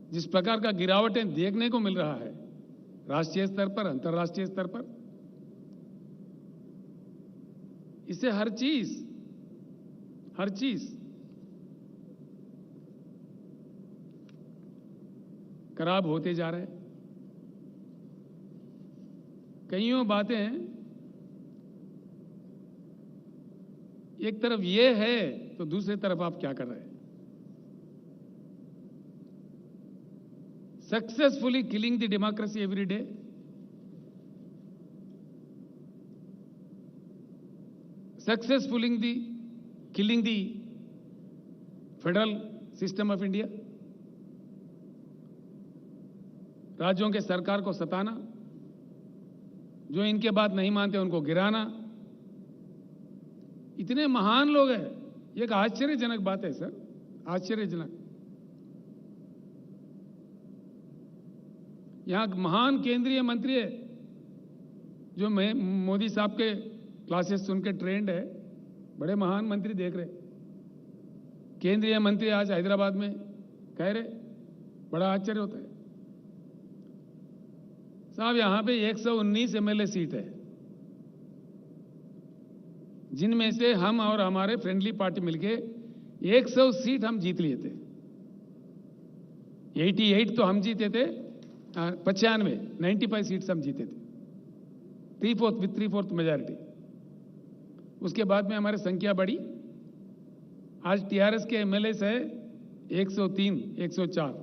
जिस प्रकार का गिरावटें देखने को मिल रहा है राष्ट्रीय स्तर पर, अंतर्राष्ट्रीय स्तर पर, इससे हर चीज खराब होते जा रहे हैं। कईयों बातें एक तरफ ये है तो दूसरी तरफ आप क्या कर रहे हैं? Successfully killing the democracy every day, successfully killing the federal system of India, राज्यों के सरकार को सताना, जो इनके बात नहीं मानते उनको गिराना। इतने महान लोग हैं, ये एक आश्चर्यजनक बात है सर, आश्चर्यजनक। यहां महान केंद्रीय मंत्री है जो मोदी साहब के क्लासेस सुन के ट्रेंड है, बड़े महान मंत्री देख रहे। केंद्रीय मंत्री आज हैदराबाद में कह रहे, बड़ा आश्चर्य होता है साहब। यहां पे 119 एमएलए सीट है, जिनमें से हम और हमारे फ्रेंडली पार्टी मिलके 100 सीट हम जीत लिए थे। 88 तो हम जीते थे, 95 सीट्स हम जीते थे, 3/4 मेजॉरिटी। उसके बाद में हमारी संख्या बढ़ी, आज टीआरएस के एमएलए है 103, 104,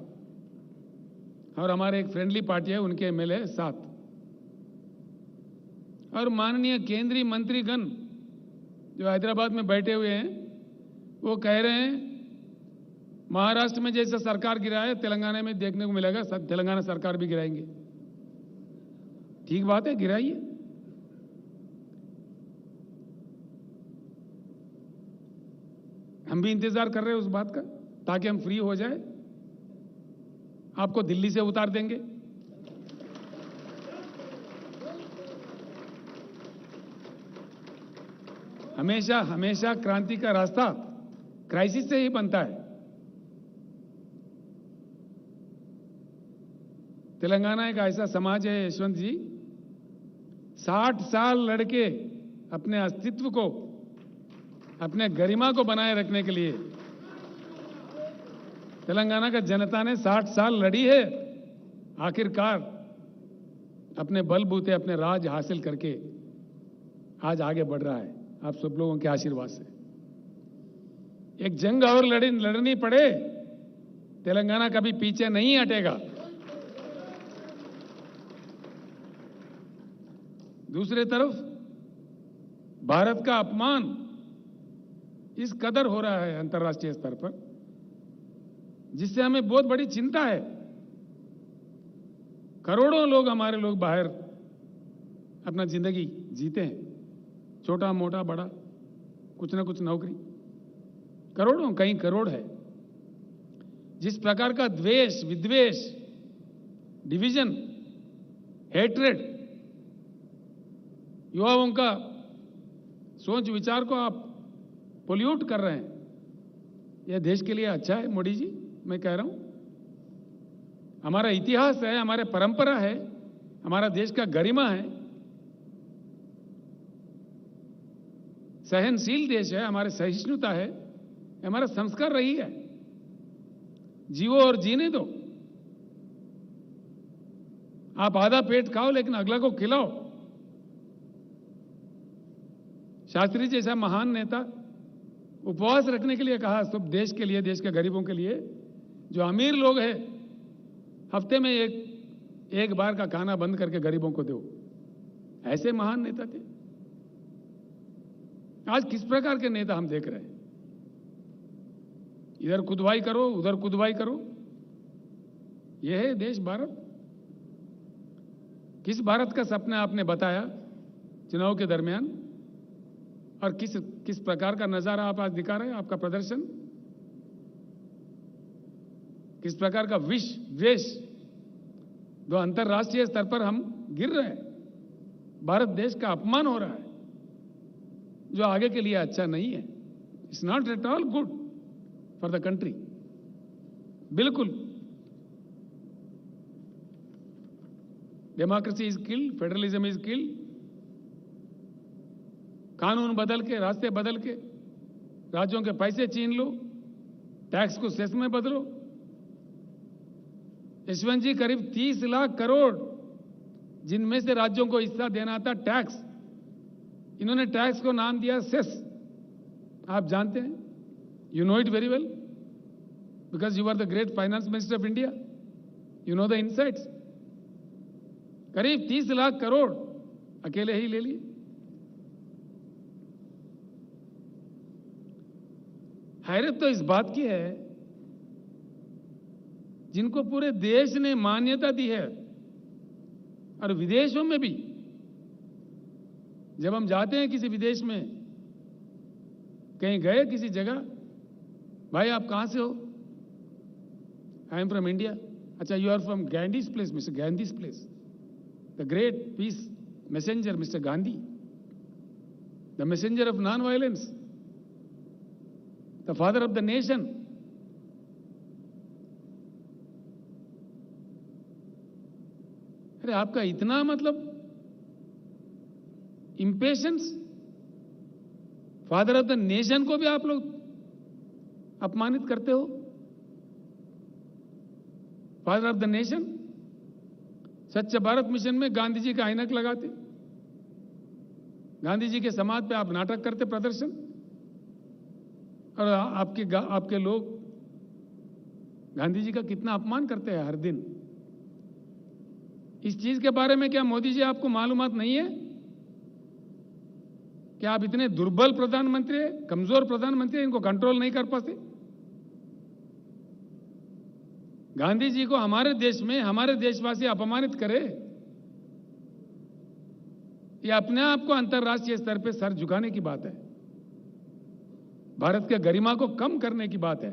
और हमारे एक फ्रेंडली पार्टी है उनके एमएलए 7। और माननीय केंद्रीय मंत्रीगण जो हैदराबाद में बैठे हुए हैं वो कह रहे हैं महाराष्ट्र में जैसा सरकार गिरा है तेलंगाना में देखने को मिलेगा, तेलंगाना सरकार भी गिराएंगे। ठीक बात है, गिराइए। हम भी इंतजार कर रहे हैं उस बात का, ताकि हम फ्री हो जाए, आपको दिल्ली से उतार देंगे। हमेशा हमेशा क्रांति का रास्ता क्राइसिस से ही बनता है। तेलंगाना एक ऐसा समाज है यशवंत जी, 60 साल लड़के अपने अस्तित्व को, अपने गरिमा को बनाए रखने के लिए तेलंगाना का जनता ने 60 साल लड़ी है। आखिरकार अपने बलबूते, अपने राज हासिल करके आज आगे बढ़ रहा है, आप सब लोगों के आशीर्वाद से। एक जंग और लड़नी पड़े, तेलंगाना कभी पीछे नहीं हटेगा। दूसरी तरफ भारत का अपमान इस कदर हो रहा है अंतर्राष्ट्रीय स्तर पर, जिससे हमें बहुत बड़ी चिंता है। करोड़ों लोग, हमारे लोग बाहर अपना जिंदगी जीते हैं, छोटा मोटा बड़ा कुछ ना कुछ नौकरी, करोड़ों, कई करोड़ है। जिस प्रकार का द्वेष, विद्वेष, डिवीजन, हेट्रेड, युवाओं का सोच विचार को आप पोल्यूट कर रहे हैं, यह देश के लिए अच्छा है मोदी जी? मैं कह रहा हूं, हमारा इतिहास है, हमारे परंपरा है, हमारा देश का गरिमा है, सहनशील देश है, हमारे सहिष्णुता है, हमारा संस्कार रही है। जीवो और जीने दो। आप आधा पेट खाओ लेकिन अगला को खिलाओ। शास्त्री जैसा महान नेता उपवास रखने के लिए कहा, सब देश के लिए, देश के गरीबों के लिए। जो अमीर लोग हैं हफ्ते में एक बार का खाना बंद करके गरीबों को दो, ऐसे महान नेता थे। आज किस प्रकार के नेता हम देख रहे हैं? इधर खुदवाई करो, उधर खुदवाई करो। यह है देश भारत? किस भारत का सपना आपने बताया चुनाव के दरमियान? और किस प्रकार का नजारा आप आज दिखा रहे हैं? आपका प्रदर्शन किस प्रकार का विष द्वेष, जो अंतरराष्ट्रीय स्तर पर हम गिर रहे हैं, भारत देश का अपमान हो रहा है, जो आगे के लिए अच्छा नहीं है। It's not at all good for the country. बिल्कुल democracy is killed, federalism is killed. कानून बदल के, रास्ते बदल के, राज्यों के पैसे छीन लो, टैक्स को सेस में बदलो। यशवंत जी, करीब 30 लाख करोड़ जिनमें से राज्यों को हिस्सा देना था टैक्स, इन्होंने टैक्स को नाम दिया सेस। आप जानते हैं, you know it very well because you are the great finance minister of India, you know the insights. करीब 30 लाख करोड़ अकेले ही ले लिए। हैरत तो इस बात की है, जिनको पूरे देश ने मान्यता दी है और विदेशों में भी, जब हम जाते हैं किसी विदेश में, कहीं गए किसी जगह, भाई आप कहां से हो? I am from India. अच्छा, you are from Gandhi's place, mister Gandhi's place, the great peace messenger mister Gandhi, the messenger of non violence, the father of the nation. अरे आपका इतना मतलब impatience, father of the nation को भी आप लोग अपमानित करते हो। फादर ऑफ द नेशन, स्वच्छ भारत मिशन में गांधी जी का ऐनक लगाते, गांधी जी के समाज पे आप नाटक करते, प्रदर्शन, और आपके लोग गांधी जी का कितना अपमान करते हैं हर दिन। इस चीज के बारे में क्या मोदी जी आपको मालूमात नहीं है कि आप इतने दुर्बल प्रधानमंत्री हैं, कमजोर प्रधानमंत्री हैं, इनको कंट्रोल नहीं कर पाते? गांधी जी को हमारे देश में हमारे देशवासी अपमानित करे, ये अपने आप को अंतर्राष्ट्रीय स्तर पे सर झुकाने की बात है, भारत के गरिमा को कम करने की बात है।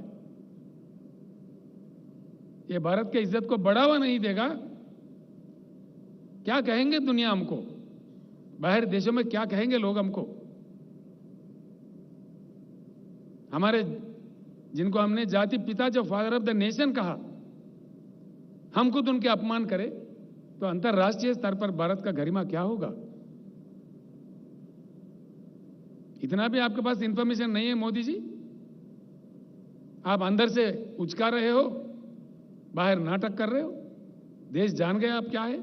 ये भारत के इज्जत को बढ़ावा नहीं देगा। क्या कहेंगे दुनिया हमको, बाहर देशों में क्या कहेंगे लोग हमको? हमारे, जिनको हमने जाति पिता, जो फादर ऑफ द नेशन कहा, हम खुद उनके अपमान करें तो अंतर्राष्ट्रीय स्तर पर भारत का गरिमा क्या होगा? इतना भी आपके पास इंफॉर्मेशन नहीं है मोदी जी? आप अंदर से उचका रहे हो, बाहर नाटक कर रहे हो। देश जान गए आप क्या है।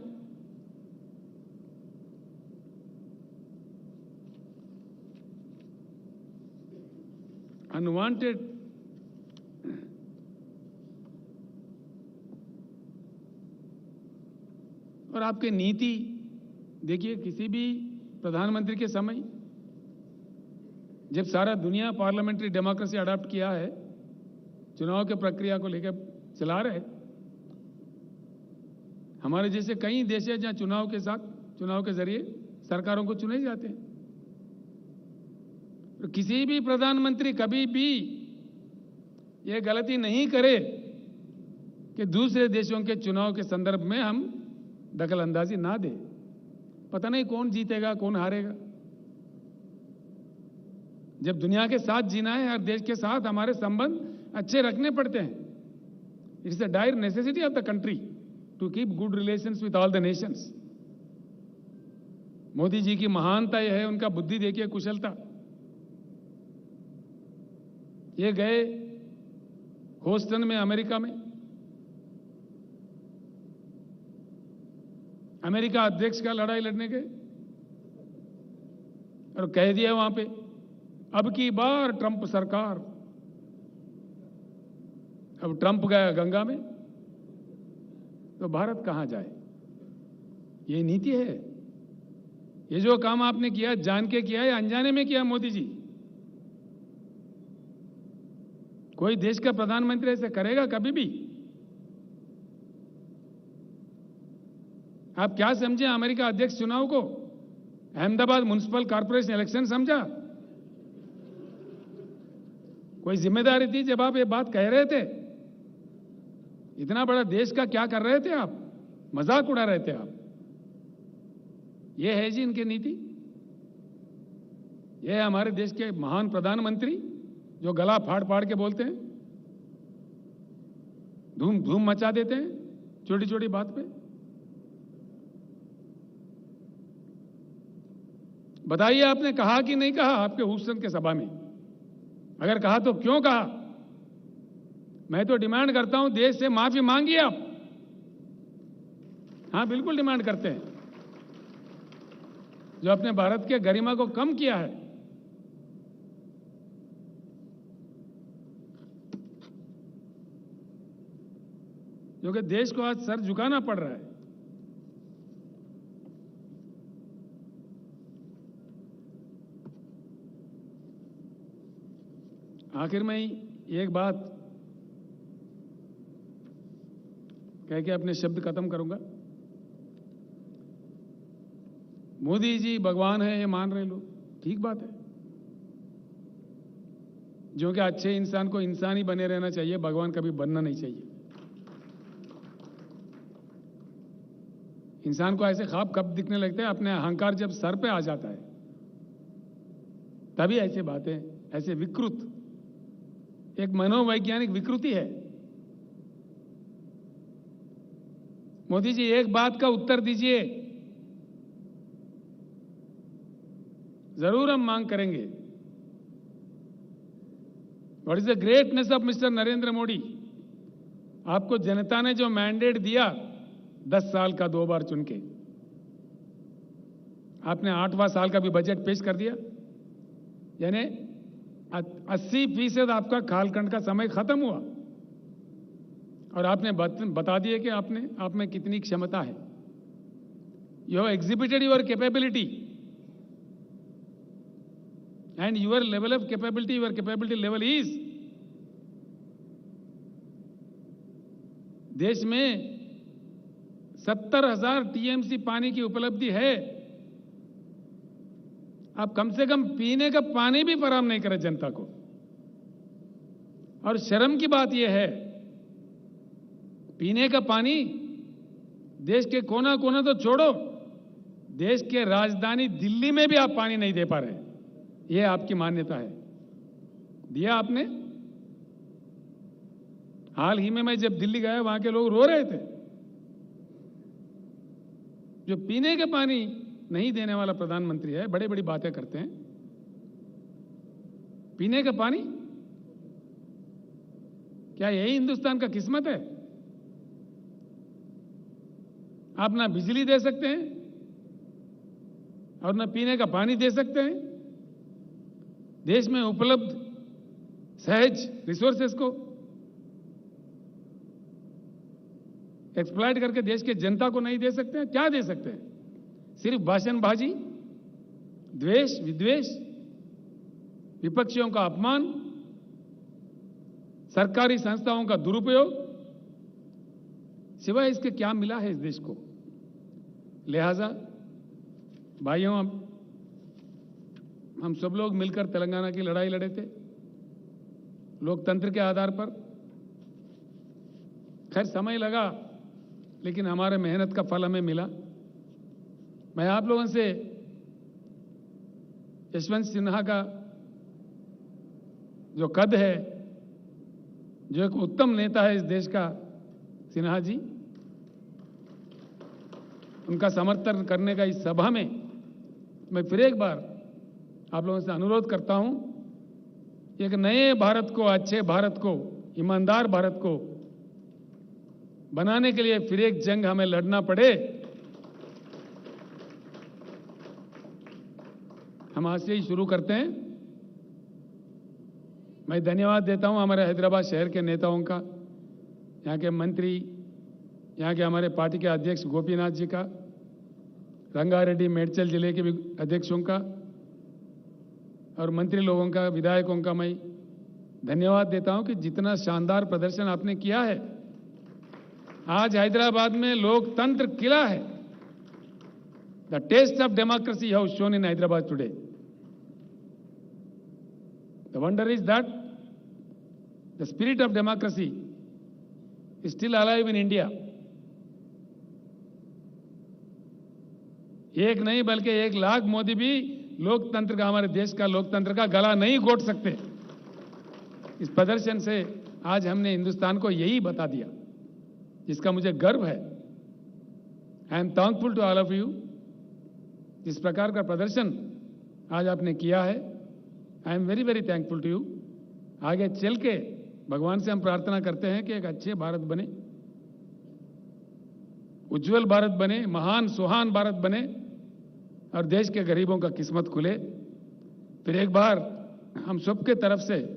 अनवांटेड और आपके नीति देखिए, किसी भी प्रधानमंत्री के समय जब सारा दुनिया पार्लियामेंट्री डेमोक्रेसी अडॉप्ट किया है, चुनाव के प्रक्रिया को लेकर चला रहे, हमारे जैसे कई देश हैं जहां चुनाव के जरिए सरकारों को चुने जाते हैं। तो किसी भी प्रधानमंत्री कभी भी ये गलती नहीं करे कि दूसरे देशों के चुनाव के संदर्भ में हम दखल अंदाजी ना दे। पता नहीं कौन जीतेगा कौन हारेगा। जब दुनिया के साथ जीना है, हर देश के साथ हमारे संबंध अच्छे रखने पड़ते हैं। It's a dire necessity of the country to keep good relations with all the nations. Modi ji की महानता यह है, उनका बुद्धि देखिए, कुशलता। ये गए ह्यूस्टन में, अमेरिका में, अमेरिका अध्यक्ष का लड़ाई लड़ने गए और कह दिया वहां पे, अब की बार ट्रंप सरकार। अब ट्रंप गया गंगा में, तो भारत कहां जाए? ये नीति है। ये जो काम आपने किया, जान के किया या अनजाने में किया मोदी जी? कोई देश का प्रधानमंत्री ऐसे करेगा कभी भी? आप क्या समझे अमेरिका अध्यक्ष चुनाव को? अहमदाबाद म्युनिसिपल कॉर्पोरेशन इलेक्शन समझा? कोई जिम्मेदारी थी जब आप ये बात कह रहे थे? इतना बड़ा देश का क्या कर रहे थे आप? मजाक उड़ा रहे थे आप। ये है जी इनकी नीति। ये है हमारे देश के महान प्रधानमंत्री जो गला फाड़ फाड़ के बोलते हैं, धूम धूम मचा देते हैं छोटी छोटी बात पे। बताइए आपने कहा कि नहीं कहा आपके हुसन के सभा में? अगर कहा तो क्यों कहा? मैं तो डिमांड करता हूं देश से माफी मांगिए आप। हां, बिल्कुल डिमांड करते हैं। जो अपने भारत के गरिमा को कम किया है, क्योंकि देश को आज सर झुकाना पड़ रहा है। आखिर में एक बात कह के अपने शब्द खत्म करूंगा। मोदी जी भगवान है ये मान रहे लोग, ठीक बात है। जो कि अच्छे इंसान को इंसान ही बने रहना चाहिए, भगवान कभी बनना नहीं चाहिए। इंसान को ऐसे ख्वाब कब दिखने लगते हैं? अपने अहंकार जब सर पे आ जाता है, तभी ऐसे बातें, ऐसे विकृत, एक मनोवैज्ञानिक विकृति है। मोदी जी एक बात का उत्तर दीजिए, जरूर हम मांग करेंगे। What is the greatness of mister Narendra Modi? आपको जनता ने जो मैंडेट दिया 10 साल का 2 बार चुन के, आपने 8वां साल का भी बजट पेश कर दिया, यानी 80% आपका कालखंड का समय खत्म हुआ और आपने बता दिया कि आप में कितनी क्षमता है। You have exhibited your capability and your level of capability, your capability level is, देश में 70,000 टीएमसी पानी की उपलब्धि है। आप कम से कम पीने का पानी भी फराहम नहीं करें जनता को। और शर्म की बात यह है, पीने का पानी देश के कोना कोना तो छोड़ो, देश के राजधानी दिल्ली में भी आप पानी नहीं दे पा रहे। यह आपकी मान्यता है। दिया आपने? हाल ही में मैं जब दिल्ली गया, वहां के लोग रो रहे थे। जो पीने के पानी नहीं देने वाला प्रधानमंत्री है, बड़े बड़ी बातें करते हैं। पीने का पानी, क्या यही हिंदुस्तान का किस्मत है? आप ना बिजली दे सकते हैं और ना पीने का पानी दे सकते हैं। देश में उपलब्ध सहज रिसोर्सेस को एक्सप्लॉइट करके देश के जनता को नहीं दे सकते हैं। क्या दे सकते हैं? सिर्फ भाषणबाजी, द्वेष, विद्वेष, विपक्षियों का अपमान, सरकारी संस्थाओं का दुरुपयोग, सिवाय इसके क्या मिला है इस देश को? लिहाजा भाइयों, हम सब लोग मिलकर तेलंगाना की लड़ाई लड़े थे लोकतंत्र के आधार पर। खैर समय लगा, लेकिन हमारे मेहनत का फल हमें मिला। मैं आप लोगों से यशवंत सिन्हा का जो कद है, जो एक उत्तम नेता है इस देश का, सिन्हा जी, उनका समर्थन करने का इस सभा में मैं फिर एक बार आप लोगों से अनुरोध करता हूं, एक नए भारत को, अच्छे भारत को, ईमानदार भारत को बनाने के लिए फिर एक जंग हमें लड़ना पड़े। हम आज से ही शुरू करते हैं। मैं धन्यवाद देता हूं हमारे हैदराबाद शहर के नेताओं का, यहाँ के मंत्री, यहाँ के हमारे पार्टी के अध्यक्ष गोपीनाथ जी का, रंगारेड्डी मेडचल जिले के भी अध्यक्षों का और मंत्री लोगों का, विधायकों का मैं धन्यवाद देता हूं कि जितना शानदार प्रदर्शन आपने किया है। आज हैदराबाद में लोकतंत्र खिला है। The test of democracy have shown in Hyderabad today. The wonder is that the spirit of democracy is still alive in India. एक नहीं बल्कि 1 लाख मोदी भी लोकतंत्र का, हमारे देश का लोकतंत्र का गला नहीं घोट सकते। इस प्रदर्शन से आज हमने हिंदुस्तान को यही बता दिया, जिसका मुझे गर्व है। I am thankful to all of you. इस प्रकार का प्रदर्शन आज आपने किया है। I am very very thankful to you. आगे चल के भगवान से हम प्रार्थना करते हैं कि एक अच्छे भारत बने, उज्जवल भारत बने, महान सुहान भारत बने और देश के गरीबों का किस्मत खुले। फिर एक बार हम सबके तरफ से